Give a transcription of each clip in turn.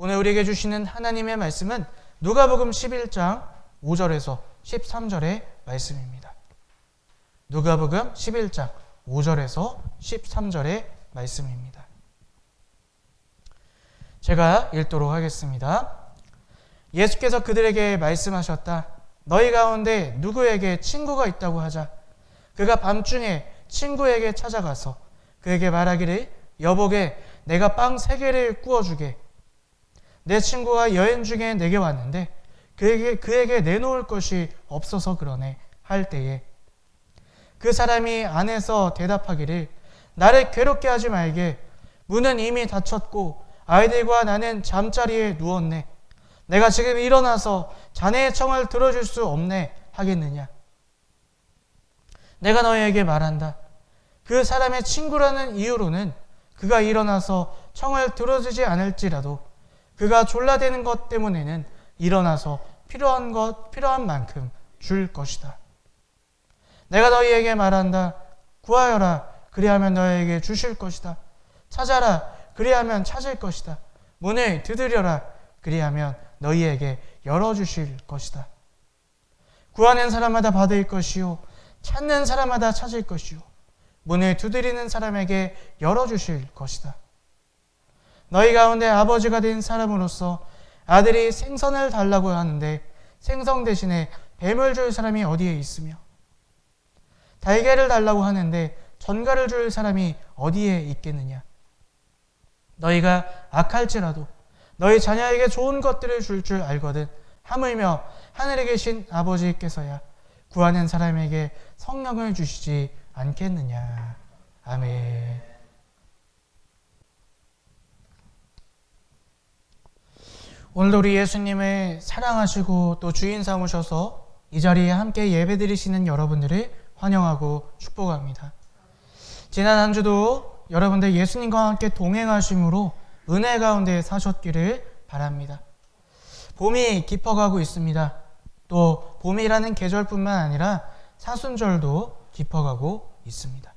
오늘 우리에게 주시는 하나님의 말씀은 누가복음 11장 5절에서 13절의 말씀입니다. 누가복음 11장 5절에서 13절의 말씀입니다. 제가 읽도록 하겠습니다. 예수께서 그들에게 말씀하셨다. 너희 가운데 누구에게 친구가 있다고 하자. 그가 밤중에 친구에게 찾아가서 그에게 말하기를 여보게 내가 빵 3개를 구워주게. 내 친구가 여행 중에 내게 왔는데 그에게 내놓을 것이 없어서 그러네 할 때에 그 사람이 안에서 대답하기를 나를 괴롭게 하지 말게. 문은 이미 닫혔고 아이들과 나는 잠자리에 누웠네. 내가 지금 일어나서 자네의 청을 들어줄 수 없네 하겠느냐. 내가 너희에게 말한다. 그 사람의 친구라는 이유로는 그가 일어나서 청을 들어주지 않을지라도 그가 졸라대는 것 때문에는 일어나서 필요한 만큼 줄 것이다. 내가 너희에게 말한다. 구하여라. 그리하면 너희에게 주실 것이다. 찾아라. 그리하면 찾을 것이다. 문을 두드려라. 그리하면 너희에게 열어주실 것이다. 구하는 사람마다 받을 것이요 찾는 사람마다 찾을 것이요 문을 두드리는 사람에게 열어주실 것이다. 너희 가운데 아버지가 된 사람으로서 아들이 생선을 달라고 하는데 생선 대신에 뱀을 줄 사람이 어디에 있으며 달걀을 달라고 하는데 전갈을 줄 사람이 어디에 있겠느냐. 너희가 악할지라도 너희 자녀에게 좋은 것들을 줄 알거든 하물며 하늘에 계신 아버지께서야 구하는 사람에게 성령을 주시지 않겠느냐. 아멘. 오늘도 우리 예수님을 사랑하시고 또 주인 삼으셔서 이 자리에 함께 예배드리시는 여러분들을 환영하고 축복합니다. 지난 한 주도 여러분들 예수님과 함께 동행하심으로 은혜 가운데 사셨기를 바랍니다. 봄이 깊어가고 있습니다. 또 봄이라는 계절뿐만 아니라 사순절도 깊어가고 있습니다.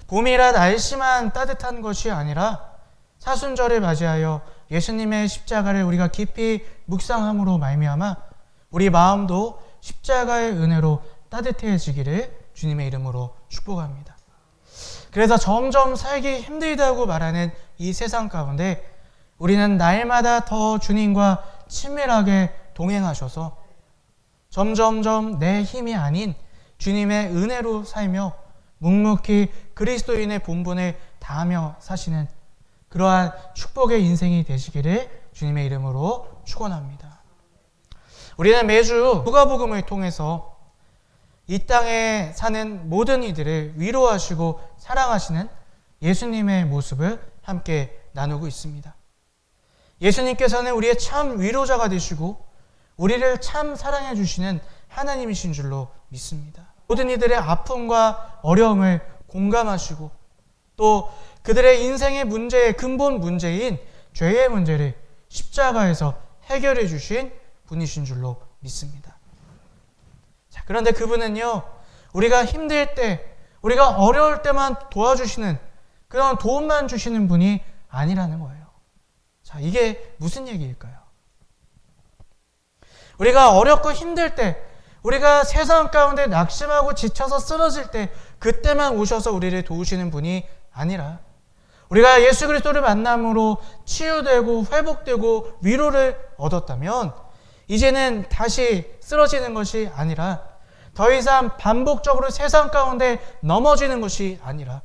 봄이라 날씨만 따뜻한 것이 아니라 사순절을 맞이하여 예수님의 십자가를 우리가 깊이 묵상함으로 말미암아 우리 마음도 십자가의 은혜로 따뜻해지기를 주님의 이름으로 축복합니다. 그래서 점점 살기 힘들다고 말하는 이 세상 가운데 우리는 날마다 더 주님과 친밀하게 동행하셔서 점점점 내 힘이 아닌 주님의 은혜로 살며 묵묵히 그리스도인의 본분을 다하며 사시는 그러한 축복의 인생이 되시기를 주님의 이름으로 축원합니다. 우리는 매주 누가복음을 통해서 이 땅에 사는 모든 이들을 위로하시고 사랑하시는 예수님의 모습을 함께 나누고 있습니다. 예수님께서는 우리의 참 위로자가 되시고 우리를 참 사랑해 주시는 하나님이신 줄로 믿습니다. 모든 이들의 아픔과 어려움을 공감하시고 또 그들의 인생의 문제의 근본 문제인 죄의 문제를 십자가에서 해결해 주신 분이신 줄로 믿습니다. 자, 그런데 그분은요, 우리가 힘들 때, 우리가 어려울 때만 도와주시는 그런 도움만 주시는 분이 아니라는 거예요. 자, 이게 무슨 얘기일까요? 우리가 어렵고 힘들 때, 우리가 세상 가운데 낙심하고 지쳐서 쓰러질 때 그때만 오셔서 우리를 도우시는 분이 아니라 우리가 예수 그리스도를 만남으로 치유되고 회복되고 위로를 얻었다면 이제는 다시 쓰러지는 것이 아니라 더 이상 반복적으로 세상 가운데 넘어지는 것이 아니라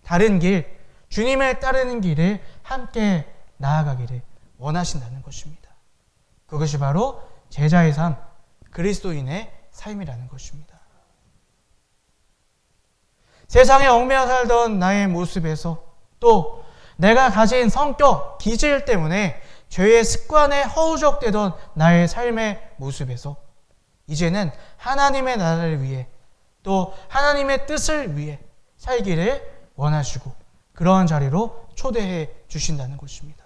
다른 길, 주님을 따르는 길을 함께 나아가기를 원하신다는 것입니다. 그것이 바로 제자의 삶, 그리스도인의 삶이라는 것입니다. 세상에 얽매여 살던 나의 모습에서 또 내가 가진 성격, 기질 때문에 죄의 습관에 허우적대던 나의 삶의 모습에서 이제는 하나님의 나라를 위해 또 하나님의 뜻을 위해 살기를 원하시고 그러한 자리로 초대해 주신다는 것입니다.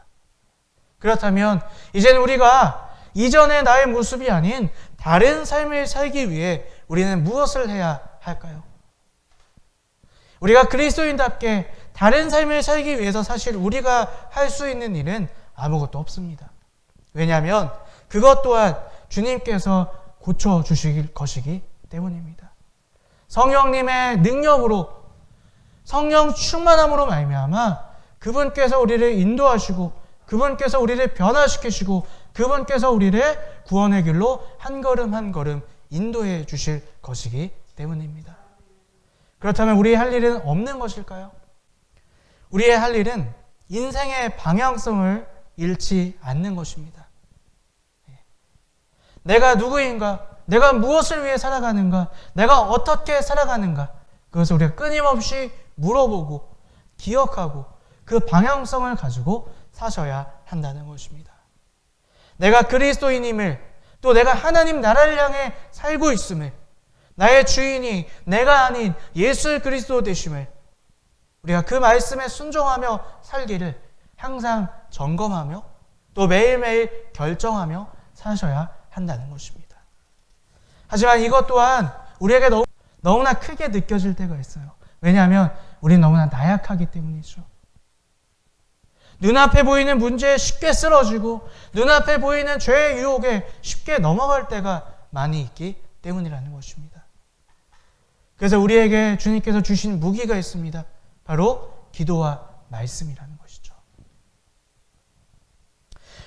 그렇다면 이제는 우리가 이전의 나의 모습이 아닌 다른 삶을 살기 위해 우리는 무엇을 해야 할까요? 우리가 그리스도인답게 다른 삶을 살기 위해서 사실 우리가 할 수 있는 일은 아무것도 없습니다. 왜냐하면 그것 또한 주님께서 고쳐주실 것이기 때문입니다. 성령님의 능력으로, 성령 충만함으로 말미암아 그분께서 우리를 인도하시고 그분께서 우리를 변화시키시고 그분께서 우리를 구원의 길로 한 걸음 한 걸음 인도해 주실 것이기 때문입니다. 그렇다면 우리의 할 일은 없는 것일까요? 우리의 할 일은 인생의 방향성을 잃지 않는 것입니다. 내가 누구인가? 내가 무엇을 위해 살아가는가? 내가 어떻게 살아가는가? 그것을 우리가 끊임없이 물어보고 기억하고 그 방향성을 가지고 사셔야 한다는 것입니다. 내가 그리스도인임을, 또 내가 하나님 나라를 향해 살고 있음을, 나의 주인이 내가 아닌 예수 그리스도 되심을 우리가 그 말씀에 순종하며 살기를 항상 점검하며 또 매일매일 결정하며 사셔야 한다는 것입니다. 하지만 이것 또한 우리에게 너무나 크게 느껴질 때가 있어요. 왜냐하면 우리는 너무나 나약하기 때문이죠. 눈앞에 보이는 문제에 쉽게 쓰러지고 눈앞에 보이는 죄의 유혹에 쉽게 넘어갈 때가 많이 있기 때문이라는 것입니다. 그래서 우리에게 주님께서 주신 무기가 있습니다. 바로 기도와 말씀이라는 것이죠.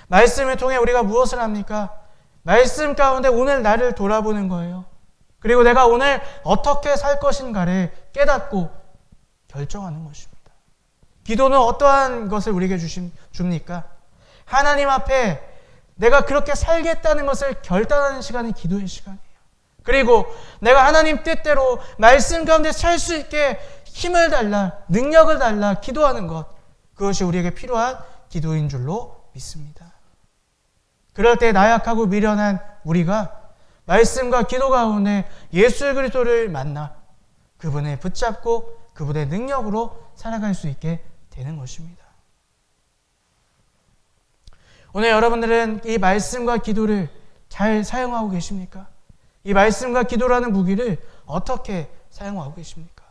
말씀을 통해 우리가 무엇을 합니까? 말씀 가운데 오늘 나를 돌아보는 거예요. 그리고 내가 오늘 어떻게 살 것인가를 깨닫고 결정하는 것입니다. 기도는 어떠한 것을 우리에게 줍니까? 하나님 앞에 내가 그렇게 살겠다는 것을 결단하는 시간이 기도의 시간이에요. 그리고 내가 하나님 뜻대로 말씀 가운데 살 수 있게 힘을 달라, 능력을 달라 기도하는 것, 그것이 우리에게 필요한 기도인 줄로 믿습니다. 그럴 때 나약하고 미련한 우리가 말씀과 기도 가운데 예수 그리스도를 만나 그분을 붙잡고 그분의 능력으로 살아갈 수 있게 되는 것입니다. 오늘 여러분들은 이 말씀과 기도를 잘 사용하고 계십니까? 이 말씀과 기도라는 무기를 어떻게 사용하고 계십니까?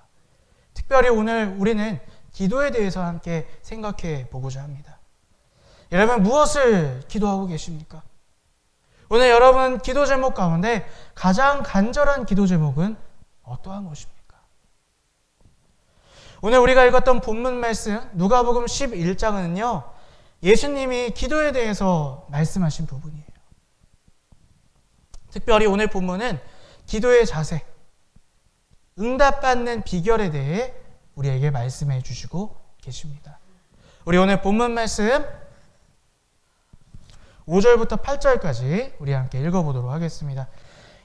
특별히 오늘 우리는 기도에 대해서 함께 생각해 보고자 합니다. 여러분 무엇을 기도하고 계십니까? 오늘 여러분 기도 제목 가운데 가장 간절한 기도 제목은 어떠한 것입니까? 오늘 우리가 읽었던 본문 말씀 누가복음 11장은요. 예수님이 기도에 대해서 말씀하신 부분이에요. 특별히 오늘 본문은 기도의 자세, 응답받는 비결에 대해 우리에게 말씀해 주시고 계십니다. 우리 오늘 본문 말씀 5절부터 8절까지 우리 함께 읽어보도록 하겠습니다.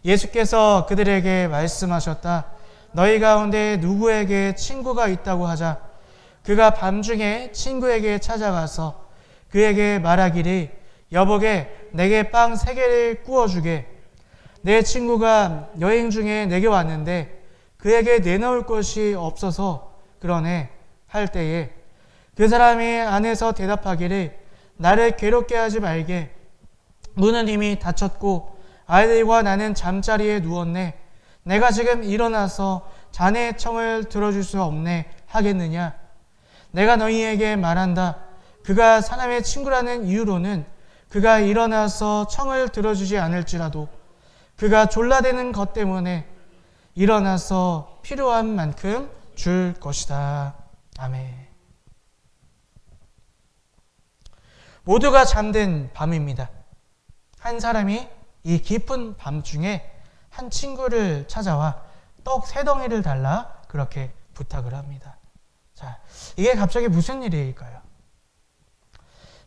예수께서 그들에게 말씀하셨다. 너희 가운데 누구에게 친구가 있다고 하자. 그가 밤중에 친구에게 찾아가서 그에게 말하기를 여보게 내게 빵 3개를 구워주게. 내 친구가 여행 중에 내게 왔는데 그에게 내놓을 것이 없어서 그러네 할 때에 그 사람이 안에서 대답하기를 나를 괴롭게 하지 말게. 문은 이미 닫혔고 아이들과 나는 잠자리에 누웠네. 내가 지금 일어나서 자네의 청을 들어줄 수 없네 하겠느냐. 내가 너희에게 말한다. 그가 사람의 친구라는 이유로는 그가 일어나서 청을 들어주지 않을지라도 그가 졸라대는 것 때문에 일어나서 필요한 만큼 줄 것이다. 아멘. 모두가 잠든 밤입니다. 한 사람이 이 깊은 밤중에 한 친구를 찾아와 떡 3덩이를 달라 그렇게 부탁을 합니다. 자, 이게 갑자기 무슨 일일까요?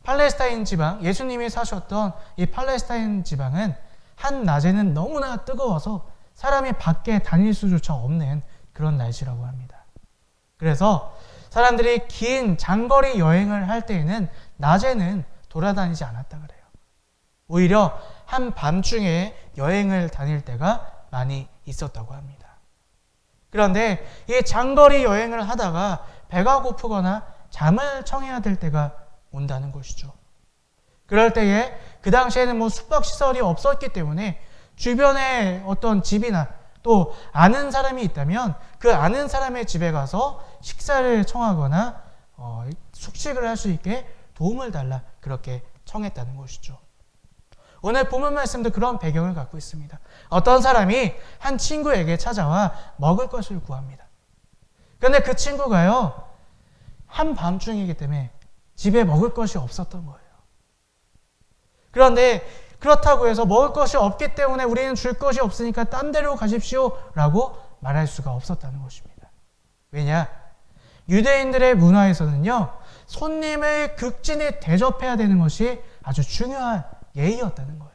팔레스타인 지방, 예수님이 사셨던 이 팔레스타인 지방은 한낮에는 너무나 뜨거워서 사람이 밖에 다닐 수조차 없는 그런 날씨라고 합니다. 그래서 사람들이 긴 장거리 여행을 할 때에는 낮에는 돌아다니지 않았다 그래요. 오히려 한밤중에 여행을 다닐 때가 많이 있었다고 합니다. 그런데 이 장거리 여행을 하다가 배가 고프거나 잠을 청해야 될 때가 온다는 것이죠. 그럴 때에 그 당시에는 숙박시설이 없었기 때문에 주변에 어떤 집이나 또 아는 사람이 있다면 그 아는 사람의 집에 가서 식사를 청하거나 숙식을 할 수 있게 도움을 달라 그렇게 청했다는 것이죠. 오늘 본문 말씀도 그런 배경을 갖고 있습니다. 어떤 사람이 한 친구에게 찾아와 먹을 것을 구합니다. 그런데 그 친구가요, 한밤중이기 때문에 집에 먹을 것이 없었던 거예요. 그런데 그렇다고 해서 먹을 것이 없기 때문에 우리는 줄 것이 없으니까 딴 데로 가십시오 라고 말할 수가 없었다는 것입니다. 왜냐? 유대인들의 문화에서는요, 손님을 극진히 대접해야 되는 것이 아주 중요한 예의였다는 거예요.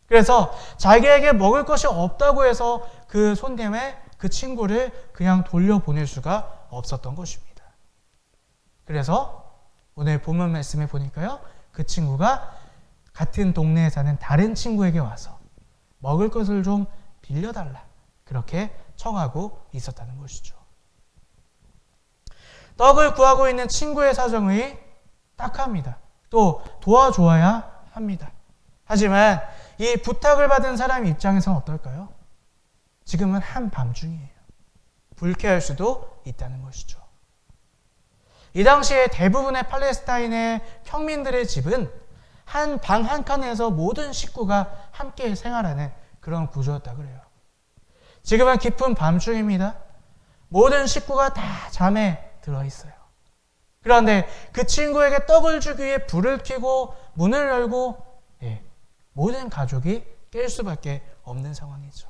그래서 자기에게 먹을 것이 없다고 해서 그 손님의 그 친구를 그냥 돌려보낼 수가 없었던 것입니다. 그래서 오늘 본문 말씀에 보니까요, 그 친구가 같은 동네에 사는 다른 친구에게 와서 먹을 것을 좀 빌려달라 그렇게 청하고 있었다는 것이죠. 떡을 구하고 있는 친구의 사정이 딱합니다. 또 도와줘야 합니다. 하지만 이 부탁을 받은 사람 입장에서는 어떨까요? 지금은 한밤중이에요. 불쾌할 수도 있다는 것이죠. 이 당시에 대부분의 팔레스타인의 평민들의 집은 한 방 한 칸에서 모든 식구가 함께 생활하는 그런 구조였다 그래요. 지금은 깊은 밤중입니다. 모든 식구가 다 잠에 들어 있어요. 그런데 그 친구에게 떡을 주기 위해 불을 켜고 문을 열고 모든 가족이 깰 수밖에 없는 상황이죠.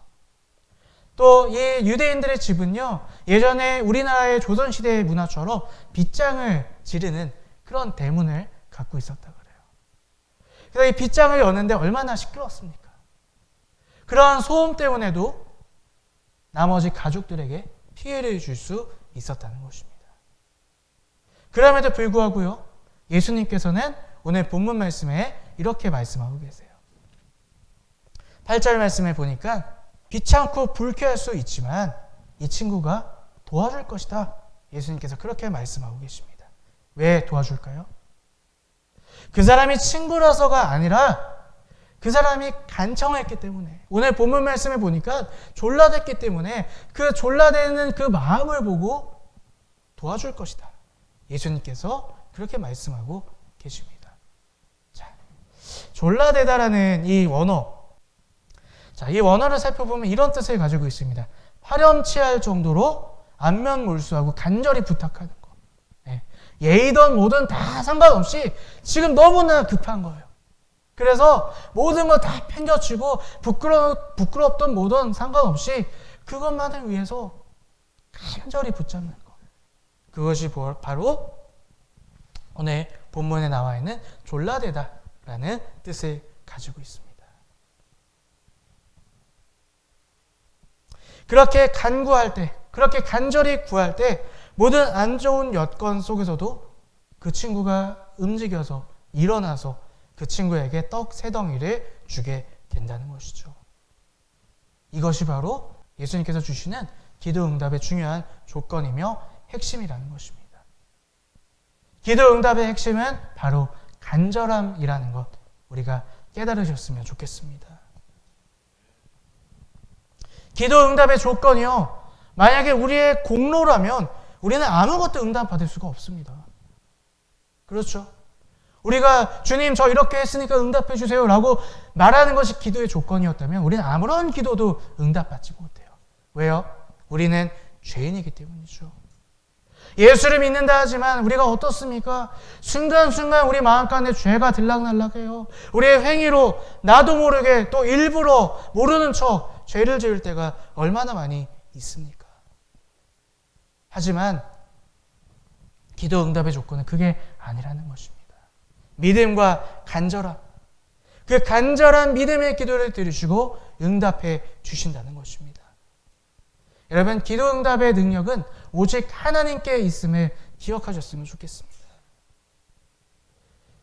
또 이 유대인들의 집은요, 예전에 우리나라의 조선시대의 문화처럼 빗장을 지르는 그런 대문을 갖고 있었다 그래요. 그래서 이 빗장을 여는데 얼마나 시끄럽습니까? 그러한 소음 때문에도 나머지 가족들에게 피해를 줄 수 있었다는 것입니다. 그럼에도 불구하고요, 예수님께서는 오늘 본문 말씀에 이렇게 말씀하고 계세요. 8절 말씀에 보니까 귀찮고 불쾌할 수 있지만 이 친구가 도와줄 것이다. 예수님께서 그렇게 말씀하고 계십니다. 왜 도와줄까요? 그 사람이 친구라서가 아니라 그 사람이 간청했기 때문에, 오늘 본문 말씀에 보니까 졸라댔기 때문에 그 졸라대는 그 마음을 보고 도와줄 것이다. 예수님께서 그렇게 말씀하고 계십니다. 자, 졸라대다라는 이 원어, 이 원어를 살펴보면 이런 뜻을 가지고 있습니다. 파렴치할 정도로 안면몰수하고 간절히 부탁하는 것. 예의든 뭐든 다 상관없이 지금 너무나 급한 거예요. 그래서 모든 거 다 팽겨치고 부끄럽던 뭐든 상관없이 그것만을 위해서 간절히 붙잡는 것. 그것이 바로 오늘 본문에 나와 있는 졸라대다라는 뜻을 가지고 있습니다. 그렇게 간구할 때, 그렇게 간절히 구할 때 모든 안 좋은 여건 속에서도 그 친구가 움직여서 일어나서 그 친구에게 떡 3덩이를 주게 된다는 것이죠. 이것이 바로 예수님께서 주시는 기도 응답의 중요한 조건이며 핵심이라는 것입니다. 기도 응답의 핵심은 바로 간절함이라는 것, 우리가 깨달으셨으면 좋겠습니다. 기도 응답의 조건이요, 만약에 우리의 공로라면 우리는 아무것도 응답받을 수가 없습니다. 그렇죠? 우리가 주님 저 이렇게 했으니까 응답해 주세요 라고 말하는 것이 기도의 조건이었다면 우리는 아무런 기도도 응답받지 못해요. 왜요? 우리는 죄인이기 때문이죠. 예수를 믿는다 하지만 우리가 어떻습니까? 순간순간 우리 마음간에 죄가 들락날락해요. 우리의 행위로 나도 모르게 또 일부러 모르는 척 죄를 지을 때가 얼마나 많이 있습니까? 하지만 기도 응답의 조건은 그게 아니라는 것입니다. 믿음과 간절함, 그 간절한 믿음의 기도를 들으시고 응답해 주신다는 것입니다. 여러분, 기도 응답의 능력은 오직 하나님께 있음을 기억하셨으면 좋겠습니다.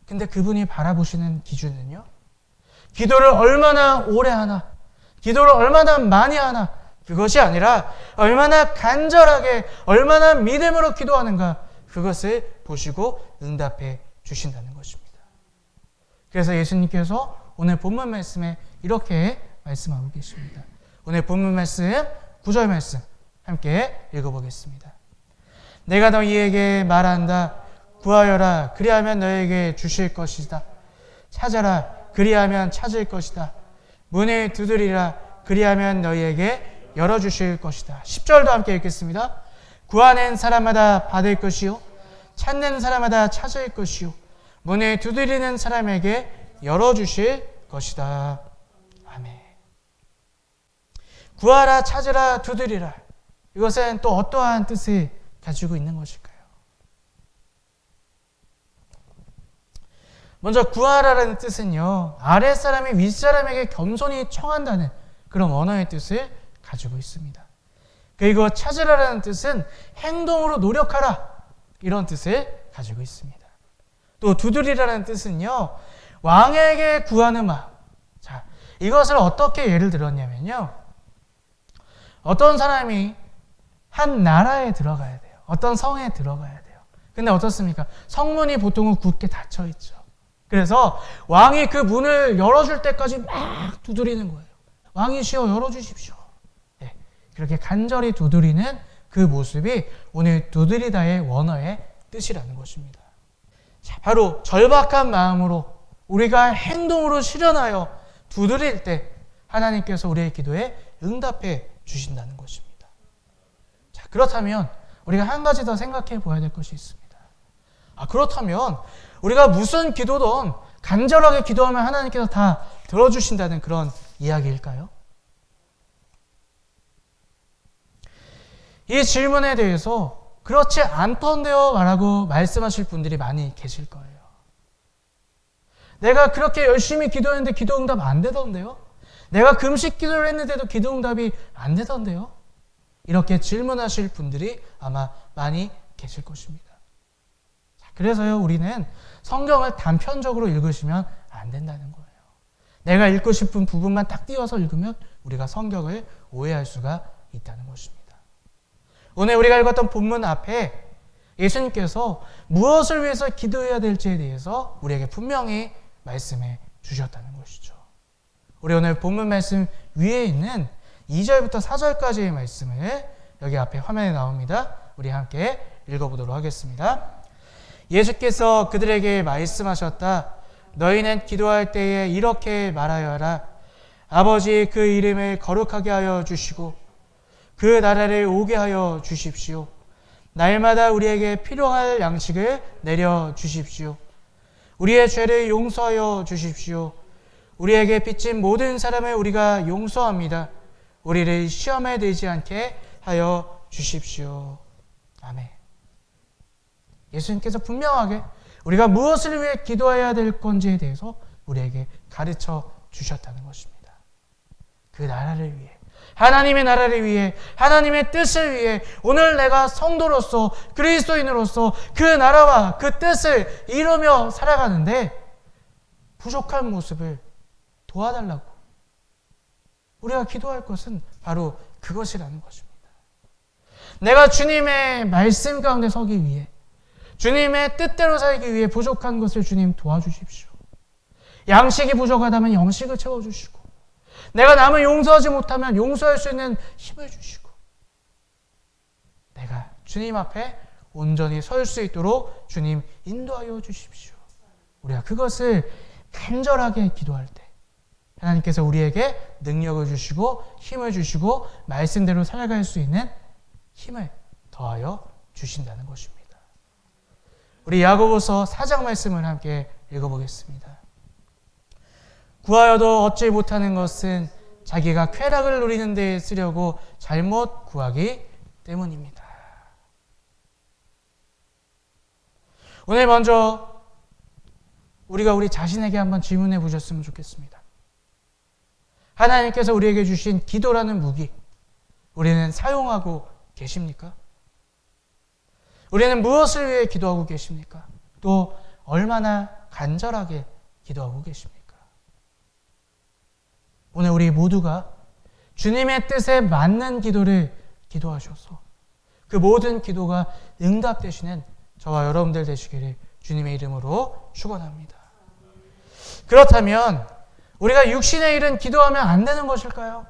근데 그분이 바라보시는 기준은요, 기도를 얼마나 오래 하나, 기도를 얼마나 많이 하나, 그것이 아니라 얼마나 간절하게, 얼마나 믿음으로 기도하는가, 그것을 보시고 응답해 주신다는 것입니다. 그래서 예수님께서 오늘 본문 말씀에 이렇게 말씀하고 계십니다. 오늘 본문 말씀 9절 말씀 함께 읽어보겠습니다. 내가 너희에게 말한다. 구하여라 그리하면 너에게 주실 것이다. 찾아라 그리하면 찾을 것이다. 문을 두드리라 그리하면 너희에게 열어주실 것이다. 10절도 함께 읽겠습니다. 구하는 사람마다 받을 것이요 찾는 사람마다 찾을 것이요 문을 두드리는 사람에게 열어주실 것이다. 아멘. 구하라 찾으라 두드리라, 이것은 또 어떠한 뜻을 가지고 있는 것일까요? 먼저 구하라라는 뜻은요, 아랫사람이 윗사람에게 겸손히 청한다는 그런 언어의 뜻을 가지고 있습니다. 그리고 찾으라라는 뜻은 행동으로 노력하라, 이런 뜻을 가지고 있습니다. 또 두드리라는 뜻은요, 왕에게 구하는 마음. 자, 이것을 어떻게 예를 들었냐면요, 어떤 사람이 한 나라에 들어가야 돼요. 어떤 성에 들어가야 돼요. 근데 어떻습니까? 성문이 보통은 굳게 닫혀 있죠. 그래서 왕이 그 문을 열어줄 때까지 막 두드리는 거예요. 왕이시여 열어주십시오. 네, 그렇게 간절히 두드리는 그 모습이 오늘 두드리다의 원어의 뜻이라는 것입니다. 자, 바로 절박한 마음으로 우리가 행동으로 실현하여 두드릴 때 하나님께서 우리의 기도에 응답해 주신다는 것입니다. 자, 그렇다면 우리가 한 가지 더 생각해 보아야 될 것이 있습니다. 그렇다면 우리가 무슨 기도든 간절하게 기도하면 하나님께서 다 들어주신다는 그런 이야기일까요? 이 질문에 대해서 그렇지 않던데요 라고 말씀하실 분들이 많이 계실 거예요. 내가 그렇게 열심히 기도했는데 기도 응답 안 되던데요? 내가 금식 기도를 했는데도 기도 응답이 안 되던데요? 이렇게 질문하실 분들이 아마 많이 계실 것입니다. 그래서요, 우리는 성경을 단편적으로 읽으시면 안 된다는 거예요. 내가 읽고 싶은 부분만 딱 띄워서 읽으면 우리가 성경을 오해할 수가 있다는 것입니다. 오늘 우리가 읽었던 본문 앞에 예수님께서 무엇을 위해서 기도해야 될지에 대해서 우리에게 분명히 말씀해 주셨다는 것이죠. 우리 오늘 본문 말씀 위에 있는 2절부터 4절까지의 말씀을 여기 앞에 화면에 나옵니다. 우리 함께 읽어보도록 하겠습니다. 예수께서 그들에게 말씀하셨다. 너희는 기도할 때에 이렇게 말하여라. 아버지, 그 이름을 거룩하게 하여 주시고 그 나라를 오게 하여 주십시오. 날마다 우리에게 필요할 양식을 내려 주십시오. 우리의 죄를 용서하여 주십시오. 우리에게 빚진 모든 사람을 우리가 용서합니다. 우리를 시험에 들지 않게 하여 주십시오. 아멘. 예수님께서 분명하게 우리가 무엇을 위해 기도해야 될 건지에 대해서 우리에게 가르쳐 주셨다는 것입니다. 그 나라를 위해, 하나님의 나라를 위해, 하나님의 뜻을 위해 오늘 내가 성도로서, 그리스도인으로서 그 나라와 그 뜻을 이루며 살아가는데 부족한 모습을 도와달라고 우리가 기도할 것은 바로 그것이라는 것입니다. 내가 주님의 말씀 가운데 서기 위해, 주님의 뜻대로 살기 위해 부족한 것을 주님 도와주십시오. 양식이 부족하다면 양식을 채워주시고, 내가 남을 용서하지 못하면 용서할 수 있는 힘을 주시고, 내가 주님 앞에 온전히 설 수 있도록 주님 인도하여 주십시오. 우리가 그것을 간절하게 기도할 때 하나님께서 우리에게 능력을 주시고 힘을 주시고 말씀대로 살아갈 수 있는 힘을 더하여 주신다는 것입니다. 우리 야고보서 4장 말씀을 함께 읽어보겠습니다. 구하여도 얻지 못하는 것은 자기가 쾌락을 누리는 데 쓰려고 잘못 구하기 때문입니다. 오늘 먼저 우리가 우리 자신에게 한번 질문해 보셨으면 좋겠습니다. 하나님께서 우리에게 주신 기도라는 무기, 우리는 사용하고 계십니까? 우리는 무엇을 위해 기도하고 계십니까? 또 얼마나 간절하게 기도하고 계십니까? 오늘 우리 모두가 주님의 뜻에 맞는 기도를 기도하셔서 그 모든 기도가 응답되시는 저와 여러분들 되시기를 주님의 이름으로 축원합니다. 그렇다면 우리가 육신의 일은 기도하면 안 되는 것일까요?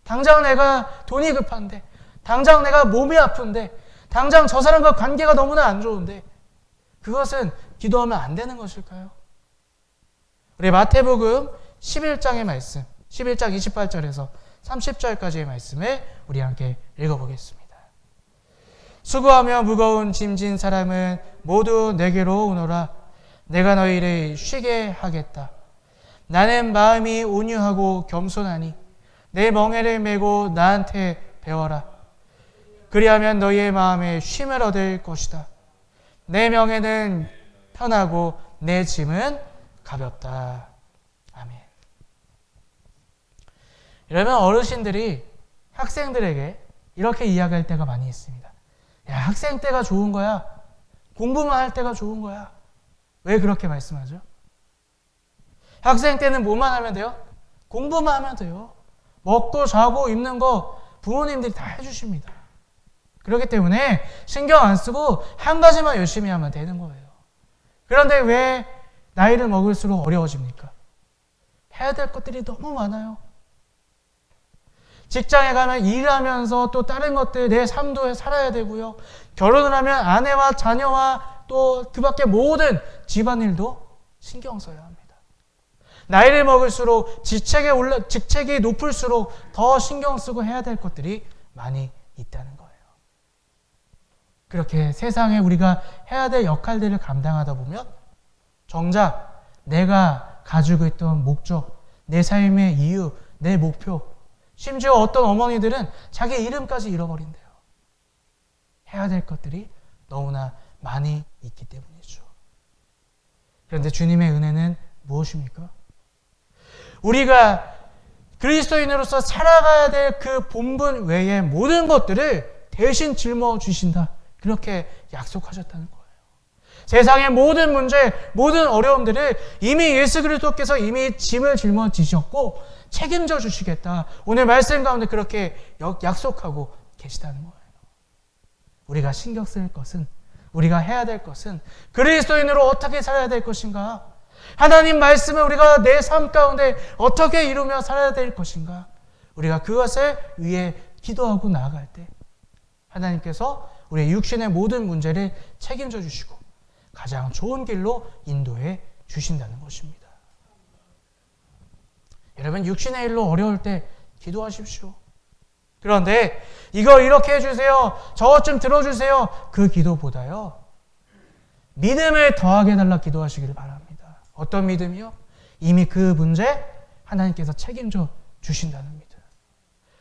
당장 내가 돈이 급한데, 당장 내가 몸이 아픈데, 당장 저 사람과 관계가 너무나 안 좋은데 그것은 기도하면 안 되는 것일까요? 우리 마태복음 11장의 말씀, 11장 28절에서 30절까지의 말씀을 우리 함께 읽어보겠습니다. 수고하며 무거운 짐진 사람은 모두 내게로 오너라. 내가 너희를 쉬게 하겠다. 나는 마음이 온유하고 겸손하니 내 멍에를 메고 나한테 배워라. 그리하면 너희의 마음에 쉼을 얻을 것이다. 내 멍에는 편하고 내 짐은 가볍다. 아멘. 이러면 어르신들이 학생들에게 이렇게 이야기할 때가 많이 있습니다. 야, 학생 때가 좋은 거야. 공부만 할 때가 좋은 거야. 왜 그렇게 말씀하죠? 학생 때는 뭐만 하면 돼요? 공부만 하면 돼요. 먹고 자고 입는 거 부모님들이 다 해주십니다. 그렇기 때문에 신경 안 쓰고 한 가지만 열심히 하면 되는 거예요. 그런데 왜 나이를 먹을수록 어려워집니까? 해야 될 것들이 너무 많아요. 직장에 가면 일하면서 또 다른 것들 내 삶도 살아야 되고요. 결혼을 하면 아내와 자녀와 또 그 밖에 모든 집안일도 신경 써야 합니다. 나이를 먹을수록 직책이 높을수록 더 신경 쓰고 해야 될 것들이 많이 있다는 거예요. 그렇게 세상에 우리가 해야 될 역할들을 감당하다 보면 정작 내가 가지고 있던 목적, 내 삶의 이유, 내 목표, 심지어 어떤 어머니들은 자기 이름까지 잃어버린대요. 해야 될 것들이 너무나 많이 있기 때문이죠. 그런데 주님의 은혜는 무엇입니까? 우리가 그리스도인으로서 살아가야 될 그 본분 외의 모든 것들을 대신 짊어 주신다. 그렇게 약속하셨다는 거예요. 세상의 모든 문제, 모든 어려움들을 이미 예수 그리스도께서 이미 짐을 짊어지셨고 책임져 주시겠다. 오늘 말씀 가운데 그렇게 약속하고 계시다는 거예요. 우리가 신경 쓸 것은, 우리가 해야 될 것은 그리스도인으로 어떻게 살아야 될 것인가? 하나님 말씀을 우리가 내 삶 가운데 어떻게 이루며 살아야 될 것인가? 우리가 그것을 위해 기도하고 나아갈 때 하나님께서 우리의 육신의 모든 문제를 책임져 주시고 가장 좋은 길로 인도해 주신다는 것입니다. 여러분, 육신의 일로 어려울 때 기도하십시오. 그런데 이거 이렇게 해주세요. 저것 좀 들어주세요. 그 기도보다요, 믿음을 더하게 해달라 기도하시기를 바랍니다. 어떤 믿음이요? 이미 그 문제 하나님께서 책임져 주신다는 믿음.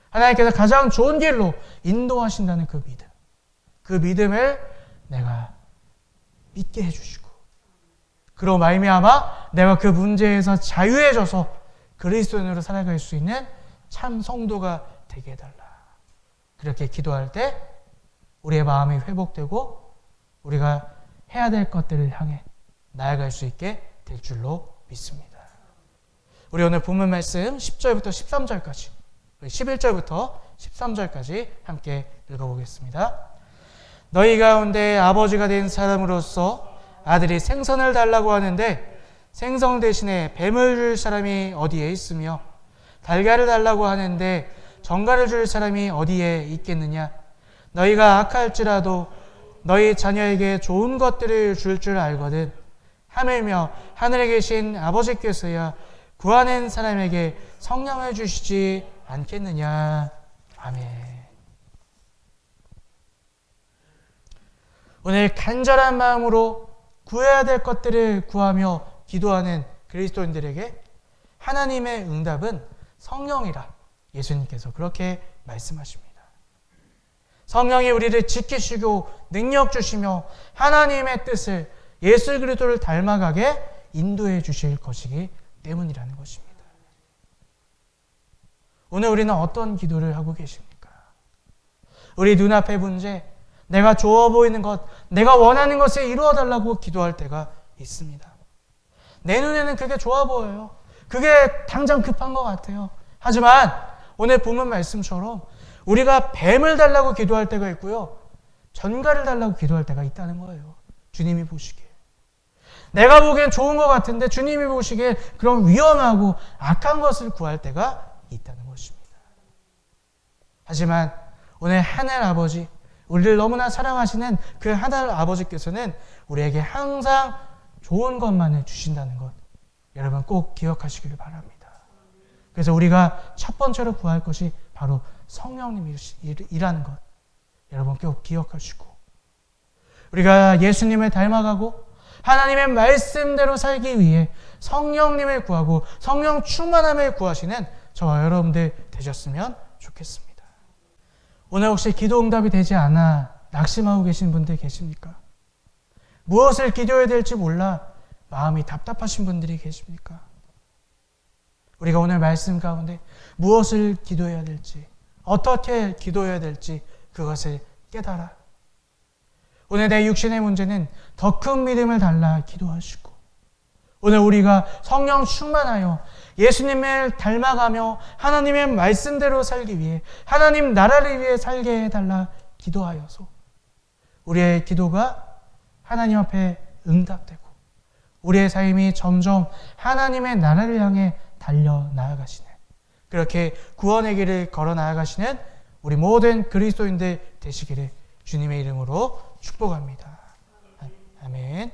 하나님께서 가장 좋은 길로 인도하신다는 그 믿음. 그 믿음을 내가 믿게 해주시고 그로 말미암아 내가 그 문제에서 자유해져서 그리스도인으로 살아갈 수 있는 참 성도가 되게 해달라. 그렇게 기도할 때 우리의 마음이 회복되고 우리가 해야 될 것들을 향해 나아갈 수 있게 될 줄로 믿습니다. 우리 오늘 본문 말씀 10절부터 13절까지 11절부터 13절까지 함께 읽어보겠습니다. 너희 가운데 아버지가 된 사람으로서 아들이 생선을 달라고 하는데 생선 대신에 뱀을 줄 사람이 어디에 있으며 달걀을 달라고 하는데 정갈을 줄 사람이 어디에 있겠느냐? 너희가 악할지라도 너희 자녀에게 좋은 것들을 줄 줄 알거든. 하물며 하늘에 계신 아버지께서야 구하는 사람에게 성령을 주시지 않겠느냐? 아멘. 오늘 간절한 마음으로 구해야 될 것들을 구하며 기도하는 그리스도인들에게 하나님의 응답은 성령이라 예수님께서 그렇게 말씀하십니다. 성령이 우리를 지키시고 능력 주시며 하나님의 뜻을 예수 그리스도를 닮아가게 인도해 주실 것이기 때문이라는 것입니다. 오늘 우리는 어떤 기도를 하고 계십니까? 우리 눈앞의 문제, 내가 좋아 보이는 것, 내가 원하는 것을 이루어달라고 기도할 때가 있습니다. 내 눈에는 그게 좋아 보여요. 그게 당장 급한 것 같아요. 하지만 오늘 본문 말씀처럼 우리가 뱀을 달라고 기도할 때가 있고요, 전갈을 달라고 기도할 때가 있다는 거예요. 주님이 보시기에. 내가 보기엔 좋은 것 같은데 주님이 보시기에 그런 위험하고 악한 것을 구할 때가 있다는 것입니다. 하지만 오늘 하늘 아버지, 우리를 너무나 사랑하시는 그 하나님 아버지께서는 우리에게 항상 좋은 것만을 주신다는 것, 여러분 꼭 기억하시기를 바랍니다. 그래서 우리가 첫 번째로 구할 것이 바로 성령님이라는 것, 여러분 꼭 기억하시고, 우리가 예수님을 닮아가고 하나님의 말씀대로 살기 위해 성령님을 구하고 성령 충만함을 구하시는 저와 여러분들 되셨으면 좋겠습니다. 오늘 혹시 기도 응답이 되지 않아 낙심하고 계신 분들 계십니까? 무엇을 기도해야 될지 몰라 마음이 답답하신 분들이 계십니까? 우리가 오늘 말씀 가운데 무엇을 기도해야 될지, 어떻게 기도해야 될지 그것을 깨달아 오늘 내 육신의 문제는 더 큰 믿음을 달라 기도하시고, 오늘 우리가 성령 충만하여 예수님을 닮아가며 하나님의 말씀대로 살기 위해 하나님 나라를 위해 살게 해달라 기도하여서 우리의 기도가 하나님 앞에 응답되고 우리의 삶이 점점 하나님의 나라를 향해 달려 나아가시는, 그렇게 구원의 길을 걸어 나아가시는 우리 모든 그리스도인들 되시기를 주님의 이름으로 축복합니다. 아멘.